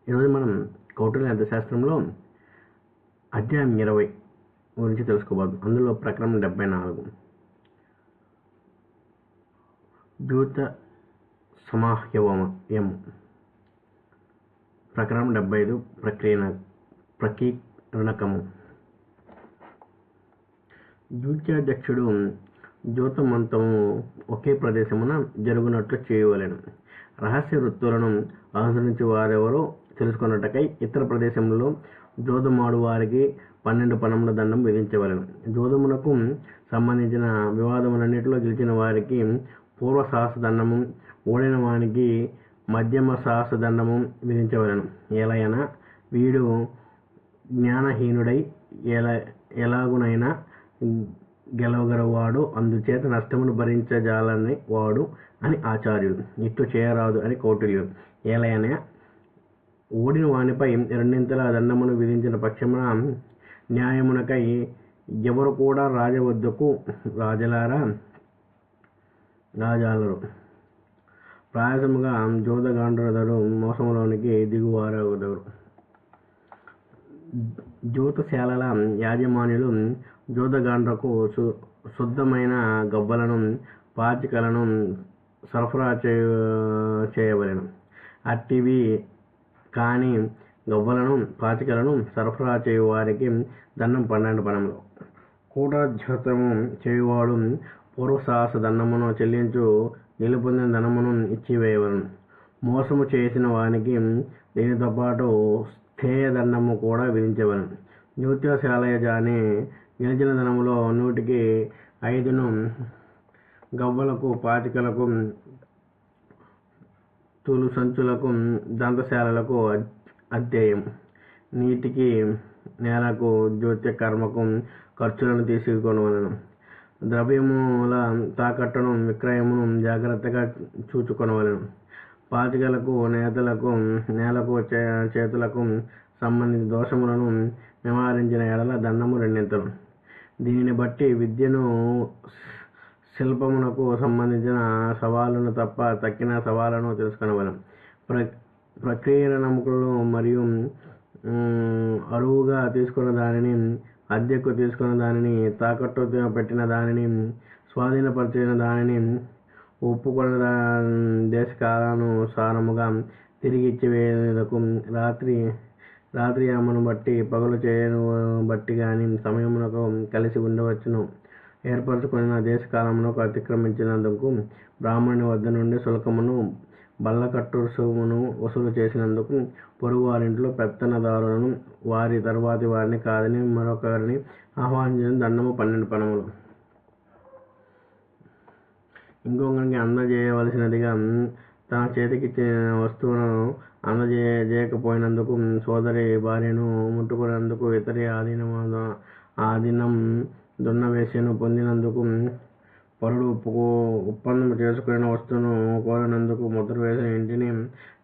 ఈరోజు మనం కౌటిల్య అర్థశాస్త్రంలో అధ్యాయం 20 గురించి తెలుసుకోబోదు. అందులో ప్రకరణం 74 ద్యూత సమాహ్యవయం, ప్రకరణం 75 ప్రకీర్ణకము. ద్యూత్యాధ్యక్షుడు ద్యూతమంతము ఒకే ప్రదేశమున జరుగునట్లు చేయవలెను. రహస్య వృత్తులను అనుసరించి వారెవరో తెలుసుకొనుటకై ఇతర ప్రదేశంలో జోదమాడు వారికి 12 పనముల దండం విధించవలెను. జోదమునకు సంబంధించిన వివాదములన్నిటిలో గెలిచిన వారికి పూర్వ సహస్ర దండము, ఓడిన వానికి మధ్యమ సహస్ర దండము విధించవలెను. ఎలయన వీడు జ్ఞానహీనుడై ఎలాగునైనా గెలవగలవాడు, అందుచేత నష్టమును భరించజాలని వాడు అని ఆచార్యుడు. ఇట్లు చేయరాదు అని కౌటిల్యుడు. ఏలయన ఓడిన వానిపై రెండింతల దండమును విధించిన పక్షమున న్యాయమునకై ఎవరు కూడా రాజవద్దకు రాజాలరు. ప్రయాసముగా జోదగాండ్రుదరు మోసములోనికి దిగువారగుదరు. జూతశాలల యాజమాన్యులు జోదగాండ్రకు శుద్ధమైన గవ్వలను, పాచికలను సరఫరా చేయవలెను. అట్టివి కాని గవ్వలను, పాచికలను సరఫరా చేయు వారికి దండం 12 పనములు. కూటధ్యుతము చేయువాడు పూర్వ సహస్ర దండమును చెల్లించు గెలుపొందిన ధనమును ఇచ్చివేయవలను. మోసము చేసిన వానికి దీనితో పాటు స్థేయ దండము కూడా విధించవలను. ద్యూతశాలయజాని గెలిచిన ధనములో 100కి 5ను గవ్వలకు, పాచికలకు, తులు సంచులకు, దంతశాలలకు అధ్యయం. నీటికి, నేలకు, జ్యోత్య కర్మకు ఖర్చులను తీసుకొనవలెను. ద్రవ్యముల తాకట్టును, విక్రయమును జాగ్రత్తగా చూచుకొనవలెను. పాచికలకు, నేలకు, చేతులకు సంబంధించిన దోషములను నివారించిన ఎడల దండము 2. దీనిని బట్టి విద్యను, శిల్పమునకు సంబంధించిన సవాలును తప్ప తక్కిన సవాలను తెలుసుకొనవలెను. ప్రకీర్ణకములు మరియు అరువుగా తీసుకున్న దానిని, అద్దెకు తీసుకున్న దానిని, తాకట్టు పెట్టిన దానిని, స్వాధీనపరిచిన దానిని ఒప్పుకొన్న దేశకాలానుసారముగా తిరిగి ఇచ్చివేయుటకు, రాత్రి యామను బట్టి పగలు చేయను బట్టి గాని సమయమునకు కలిసి ఉండవచ్చును. ఏర్పరచుకున్న దేశకాలమునకు అతిక్రమించినందుకు బ్రాహ్మణుని వద్ద నుండి శుల్కమును, బల్లకట్టు రుసుమును వసూలు చేసినందుకు పొరుగు వారింట్లో పెత్తనదారులను, వారి తరువాతి వారిని కాదని మరొకరిని ఆహ్వానించిన దండము 12 పనములు. ఇంకొకరికి అందజేయవలసినదిగా తన చేతికిచ్చిన వస్తువును అందజేయకపోయినందుకు, సోదరి భార్యను ముట్టుకున్నందుకు, ఇతరి ఆధీనం దున్నవేశ్యను పొందినందుకు, పరుడు ఒప్పందము చేసుకున్న వస్తువును కోరినందుకు, ముద్ర వేసిన ఇంటిని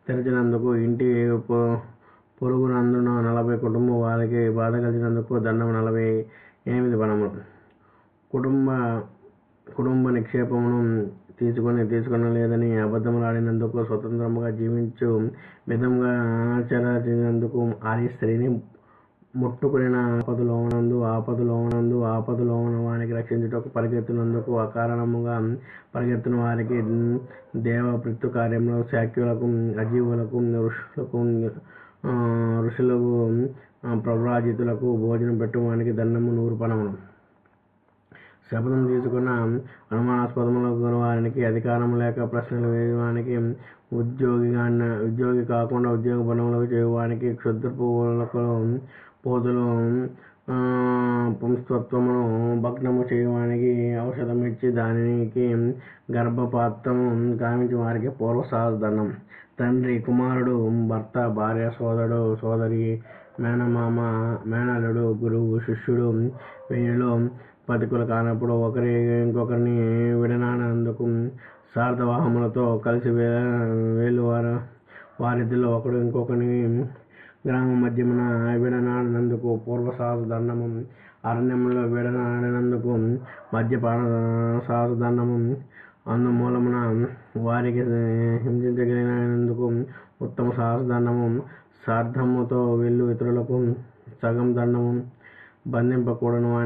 తెరచినందుకు, ఇంటి పొరుగునందున 40 కుటుంబ వారికి బాధ కలిగినందుకు దండము 48 పనములు. కుటుంబ నిక్షేపమును తీసుకొనలేదని అబద్ధములాడినందుకు, స్వతంత్రముగా జీవించు విధముగా ఆచరించినందుకు, ఆర్య స్త్రీని ముట్టుకునిన ఆపదలోనందు వానికి రక్షించుటకు పరిగెత్తినందుకు, అకారణముగా పరిగెత్తిన వారికి, దేవపితృ కార్యములో శాక్యులకు, అజీవులకు, ఋషులకు, ప్రవ్రాజితులకు భోజనం పెట్టువానికి దండము 100 పనములు. శపథం తీసుకున్న అనుమానాస్పదముల వారికి, అధికారము లేక ప్రశ్నలు వేయువానికి, ఉద్యోగి కాకుండా ఉద్యోగ పనులకు చేయువానికి, క్షుద్రపు పోతులు పుంస్త్వమును భగ్నము చేయువానికి, ఔషధమిచ్చి దానికి గర్భపాతము కావించి వారికి పూర్వ సహస్ర దండం. తండ్రి, కుమారుడు, భర్త, భార్య, సోదరుడు, సోదరి, మేనమామ, మేనల్లుడు, గురువు, శిష్యుడు వీరిలో పతికులు కానప్పుడు ఇంకొకరిని విడనాడినందుకు, సార్థవాహములతో కలిసి వారిద్దరిలో ఒకడు ఇంకొకరిని గ్రామ మధ్యమున విడనాడినందుకు పూర్వ సహస్ర దండము. అరణ్యములో విడనాడినందుకు మద్యపాన సహస్ర దండము. అందుమూలమున వారికి హింసించగలిగినందుకు ఉత్తమ సహస్ర దండము. సార్థముతో వీళ్ళు ఇతరులకు సగం దండము బంధింపకూడను అని